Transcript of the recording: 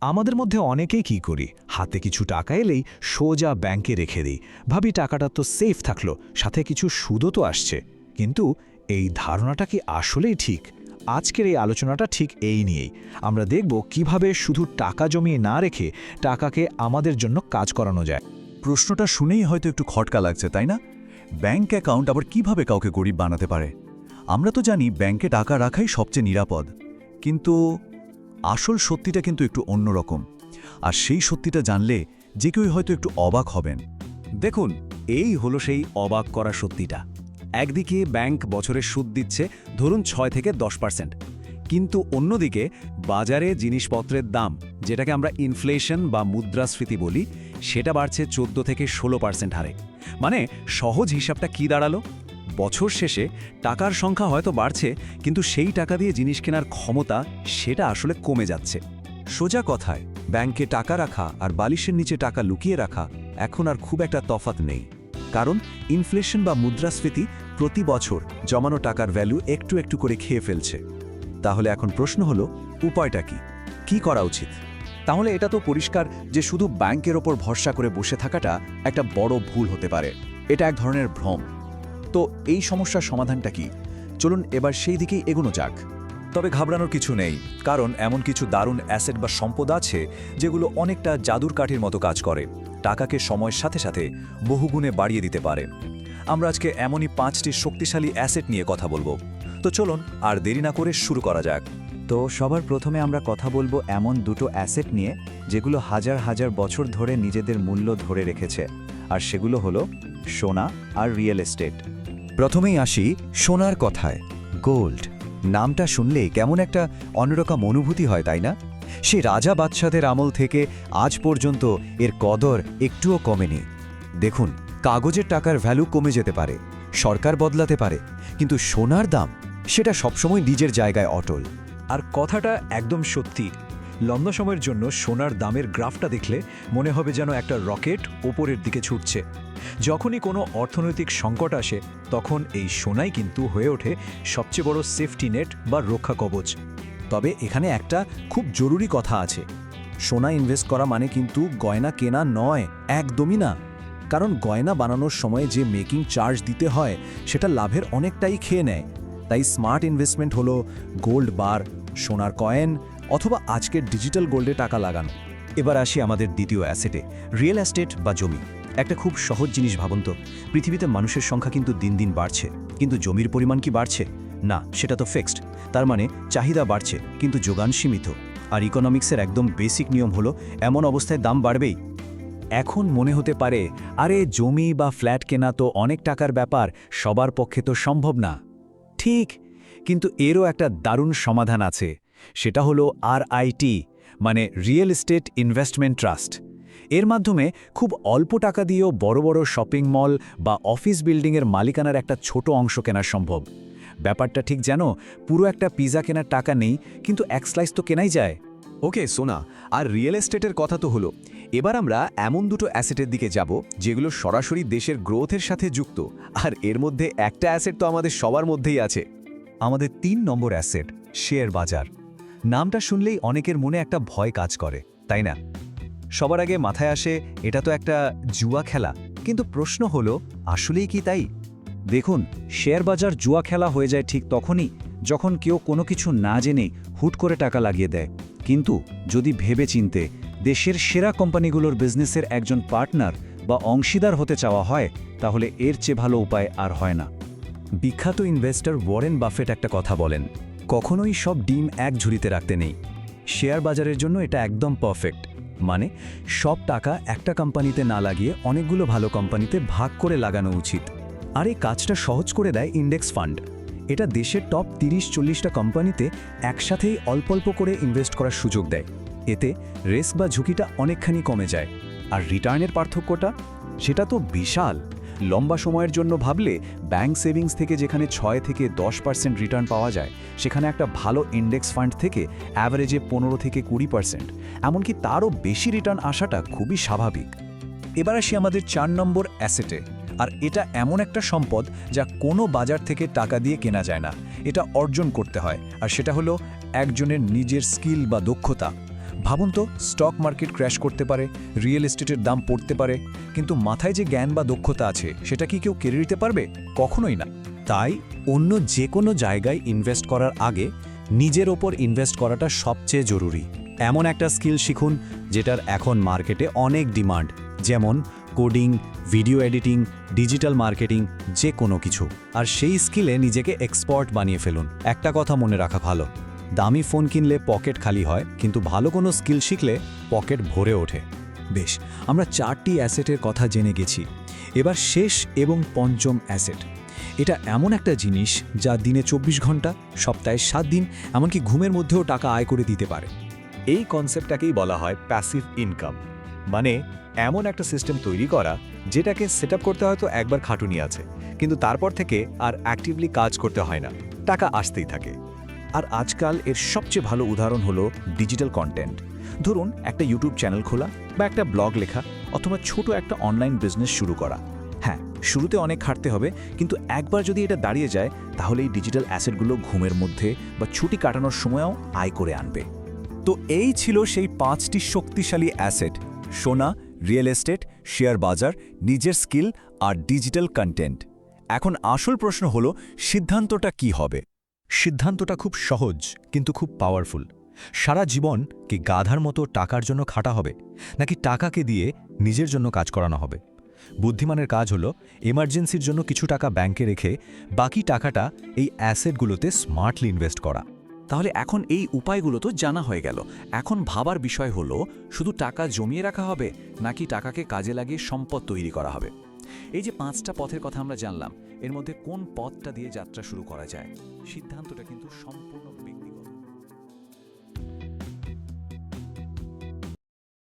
আমাদের মধ্যে অনেকেই কি করি, হাতে কিছু টাকা এলেই সোজা ব্যাংকে রেখে দিই। ভাবি টাকাটা তো সেফ থাকলো, সাথে কিছু সুদও তো আসছে। কিন্তু এই ধারণাটা কি আসলেই ঠিক? আজকের এই আলোচনাটা ঠিক এই নিয়েই। আমরা দেখব কিভাবে শুধু টাকা জমিয়ে না রেখে টাকাকে আমাদের জন্য কাজ করানো যায়। প্রশ্নটা শুনেই হয়তো একটু খটকা লাগছে, তাই না? ব্যাংক অ্যাকাউন্ট আবার কিভাবে কাউকে গরিব বানাতে পারে? আমরা তো জানি ব্যাংকে টাকা রাখাই সবচেয়ে নিরাপদ, কিন্তু আসল সত্যিটা কিন্তু একটু অন্যরকম। আর সেই সত্যিটা জানলে যে কেউই হয়তো একটু অবাক হবেন। দেখুন, এই হলো সেই অবাক করা সত্যিটা। একদিকে ব্যাংক বছরের সুদ দিচ্ছে ধরুন 6 থেকে 10%, কিন্তু অন্যদিকে বাজারে জিনিসপত্রের দাম, যেটাকে আমরা ইনফ্লেশন বা মুদ্রাস্ফীতি বলি, সেটা বাড়ছে 14 থেকে 16% হারে। মানে সহজ হিসাবটা কি দাঁড়ালো? বছর শেষে টাকার সংখ্যা হয়তো বাড়ছে, কিন্তু সেই টাকা দিয়ে জিনিস কেনার ক্ষমতা সেটা আসলে কমে যাচ্ছে। সোজা কথায়, ব্যাংকে টাকা রাখা আর বালিশের নিচে টাকা লুকিয়ে রাখা এখন আর খুব একটা তফাৎ নেই। কারণ ইনফ্লেশন বা মুদ্রাস্ফীতি প্রতি বছর জমানো টাকার ভ্যালু একটু একটু করে খেয়ে ফেলছে। তাহলে এখন প্রশ্ন হলো, উপায়টা কি করা উচিত? তাহলে এটা তো পরিষ্কার যে শুধু ব্যাংকের ওপর ভরসা করে বসে থাকাটা একটা বড় ভুল হতে পারে। এটা এক ধরনের ভ্রম। তো এই সমস্যার সমাধানটা কি? চলুন এবার সেই দিকেই এগোনো যাক। তবে ঘাবড়ানোর কিছু নেই, কারণ এমন কিছু দারুণ অ্যাসেট বা সম্পদ আছে যেগুলো অনেকটা জাদুর কাঠির মতো কাজ করে, টাকাকে সময়ের সাথে সাথে বহুগুণে বাড়িয়ে দিতে পারে। আমরা আজকে এমনই 5টি শক্তিশালী অ্যাসেট নিয়ে কথা বলবো। তো চলুন আর দেরি না করে শুরু করা যাক। তো সবার প্রথমে আমরা কথা বলবো এমন দুটো অ্যাসেট নিয়ে যেগুলো হাজার হাজার বছর ধরে নিজেদের মূল্য ধরে রেখেছে, আর সেগুলো হলো সোনা আর রিয়েল এস্টেট। প্রথমেই আসি সোনার কথায়। গোল্ড নামটা শুনলে কেমন একটা অন্যরকম অনুভূতি হয়, তাই না? সে রাজা বাদশাদের আমল থেকে আজ পর্যন্ত এর কদর একটুও কমেনি। দেখুন, কাগজের টাকার ভ্যালু কমে যেতে পারে, সরকার বদলাতে পারে, কিন্তু সোনার দাম সেটা সবসময় নিজের জায়গায় অটল। আর কথাটা একদম সত্যি। লম্বা সময়ের জন্য সোনার দামের গ্রাফটা দেখলে মনে হবে যেন একটা রকেট ওপরের দিকে ছুটছে। যখনই কোনো অর্থনৈতিক সংকট আসে, তখন এই সোনাই কিন্তু হয়ে ওঠে সবচেয়ে বড় সেফটি নেট বা রক্ষা কবচ। তবে এখানে একটা খুব জরুরি কথা আছে। সোনা ইনভেস্ট করা মানে কিন্তু গয়না কেনা নয়, একদমই না। কারণ গয়না বানানোর সময় যে মেকিং চার্জ দিতে হয় সেটা লাভের অনেকটাই খেয়ে নেয়। তাই স্মার্ট ইনভেস্টমেন্ট হলো গোল্ড বার, সোনার কয়েন, অথবা আজকের ডিজিটাল গোল্ডে টাকা লাগানো। এবার আসি আমাদের দ্বিতীয় অ্যাসেটে, রিয়েল এস্টেট বা জমি। একটা খুব সহজ জিনিস ভাবুন তো, পৃথিবীতে মানুষের সংখ্যা কিন্তু দিন দিন বাড়ছে, কিন্তু জমির পরিমাণ কি বাড়ছে? না, সেটা তো ফিক্সড। তার মানে চাহিদা বাড়ছে, কিন্তু যোগান সীমিত। আর ইকোনমিক্সের একদম বেসিক নিয়ম হলো, এমন অবস্থায় দাম বাড়বেই। এখন মনে হতে পারে, আরে জমি বা ফ্ল্যাট কেনা তো অনেক টাকার ব্যাপার, সবার পক্ষে তো সম্ভব না। ঠিক, কিন্তু এরও একটা দারুণ সমাধান আছে। সেটা হলো RIT, মানে রিয়েল এস্টেট ইনভেস্টমেন্ট ট্রাস্ট। এর মাধ্যমে খুব অল্প টাকা দিয়েও বড় বড় শপিং মল বা অফিস বিল্ডিংয়ের মালিকানার একটা ছোট অংশ কেনা সম্ভব। ব্যাপারটা ঠিক যেন পুরো একটা পিৎজা কেনার টাকা নেই, কিন্তু এক স্লাইস তো কেনাই যায়। ওকে, সোনা আর রিয়েল এস্টেটের কথা তো হলো। এবার আমরা এমন দুটো অ্যাসেটের দিকে যাব যেগুলো সরাসরি দেশের গ্রোথের সাথে যুক্ত, আর এর মধ্যে একটা অ্যাসেট তো আমাদের সবার মধ্যেই আছে। আমাদের 3 নম্বর অ্যাসেট, শেয়ার বাজার। নামটা শুনলেই অনেকের মনে একটা ভয় কাজ করে, তাই না? সবার আগে মাথায় আসে এটা তো একটা জুয়া খেলা, কিন্তু প্রশ্ন হলো, আসলেই কি তাই? দেখুন, শেয়ার বাজার জুয়া খেলা হয়ে যায় ঠিক তখনই যখন কেউ কোনো কিছু না জেনে হুট করে টাকা লাগিয়ে দেয়। কিন্তু যদি ভেবেচিন্তে দেশের সেরা কোম্পানিগুলোর বিজনেসের একজন পার্টনার বা অংশীদার হতে চাওয়া হয়, তাহলে এর চেয়ে ভালো উপায় আর হয় না। বিখ্যাত ইনভেস্টর ওয়ারেন বাফেট একটা কথা বলেন, কখনোই সব ডিম এক ঝুড়িতে রাখতে নেই। শেয়ার বাজারের জন্য এটা একদম পারফেক্ট। মানে সব টাকা একটা কোম্পানিতে না লাগিয়ে অনেকগুলো ভালো কোম্পানিতে ভাগ করে লাগানো উচিত। আর এই কাজটা সহজ করে দেয় ইন্ডেক্স ফান্ড। এটা দেশের টপ 30-40টা কোম্পানিতে একসাথেই অল্প অল্প করে ইনভেস্ট করার সুযোগ দেয়। এতে রিস্ক বা ঝুঁকিটা অনেকখানি কমে যায়। আর রিটার্নের পার্থক্যটা, সেটা তো বিশাল। লম্বা সময়ের জন্য ভাবলে ব্যাংক সেভিংস থেকে যেখানে 6 থেকে 10% রিটার্ন পাওয়া যায়, সেখানে একটা ভালো ইন্ডেক্স ফান্ড থেকে অ্যাভারেজে 15 থেকে 20%, এমনকি তারও বেশি রিটার্ন আসাটা খুবই স্বাভাবিক। এবার আসি আমাদের 4 নম্বর অ্যাসেটে। আর এটা এমন একটা সম্পদ যা কোনো বাজার থেকে টাকা দিয়ে কেনা যায় না, এটা অর্জন করতে হয়। আর সেটা হলো একজনের নিজের স্কিল বা দক্ষতা। ভাবুন তো, স্টক মার্কেট ক্র্যাশ করতে পারে, রিয়েল এস্টেটের দাম পড়তে পারে, কিন্তু মাথায় যে জ্ঞান বা দক্ষতা আছে সেটা কি কেউ কেড়ে নিতে পারবে? কখনোই না। তাই অন্য যে কোনো জায়গায় ইনভেস্ট করার আগে নিজের ওপর ইনভেস্ট করাটা সবচেয়ে জরুরি। এমন একটা স্কিল শিখুন যেটার এখন মার্কেটে অনেক ডিমান্ড, যেমন coding, video editing, digital marketing, যে কোনো কিছু। আর সেই স্কিলে নিজেকে এক্সপার্ট বানিয়ে ফেলুন। একটা কথা মনে রাখা ভালো, দামি ফোন কিনলে পকেট খালি হয়, কিন্তু ভালো কোনো স্কিল শিখলে পকেট ভরে ওঠে। বেশ, আমরা 4টি অ্যাসেটের কথা জেনে গেছি। এবার শেষ এবং পঞ্চম অ্যাসেট। এটা এমন একটা জিনিস যা দিনে 24 ঘন্টা, সপ্তাহে 7 দিন, এমনকি ঘুমের মধ্যেও টাকা আয় করে দিতে পারে। এই কনসেপ্টটাকেই বলা হয় প্যাসিভ ইনকাম, মানে এমন একটা সিস্টেম তৈরি করা যেটাকে সেট আপ করতে হয়তো একবার খাটুনি আছে, কিন্তু তারপর থেকে আর অ্যাক্টিভলি কাজ করতে হয় না, টাকা আসতেই থাকে। আর আজকাল এর সবচেয়ে ভালো উদাহরণ হলো ডিজিটাল কন্টেন্ট। ধরুন একটা ইউটিউব চ্যানেল খোলা বা একটা ব্লগ লেখা অথবা ছোট একটা অনলাইন বিজনেস শুরু করা। হ্যাঁ, শুরুতে অনেক খাটতে হবে, কিন্তু একবার যদি এটা দাঁড়িয়ে যায় তাহলে এই ডিজিটাল অ্যাসেটগুলো ঘুমের মধ্যে বা ছুটি কাটানোর সময়ও আয় করে আনবে। তো এই ছিল সেই 5টি শক্তিশালী অ্যাসেট: সোনা, রিয়েল এস্টেট, শেয়ার বাজার, নিজের স্কিল আর ডিজিটাল কন্টেন্ট। এখন আসল প্রশ্ন হলো, সিদ্ধান্তটা কি হবে? সিদ্ধান্তটা খুব সহজ কিন্তু খুব পাওয়ারফুল। সারা জীবন কি গাধার মতো টাকার জন্য খাটা হবে, নাকি টাকাকে দিয়ে নিজের জন্য কাজ করানো হবে? বুদ্ধিমানের কাজ হলো এমার্জেন্সির জন্য কিছু টাকা ব্যাংকে রেখে বাকি টাকাটা এই অ্যাসেটগুলোতে স্মার্টলি ইনভেস্ট করা। তাহলে এখন এই উপায়গুলো তো জানা হয়ে গেল। এখন ভাবার বিষয় হলো, শুধু টাকা জমিয়ে রাখা হবে নাকি টাকাকে কাজে লাগিয়ে সম্পদ তৈরি করা হবে? এই যে 5টা পথের কথা আমরা জানলাম, এর মধ্যে কোন পথটা দিয়ে যাত্রা শুরু করা যায়, সিদ্ধান্তটা কিন্তু সম্পূর্ণ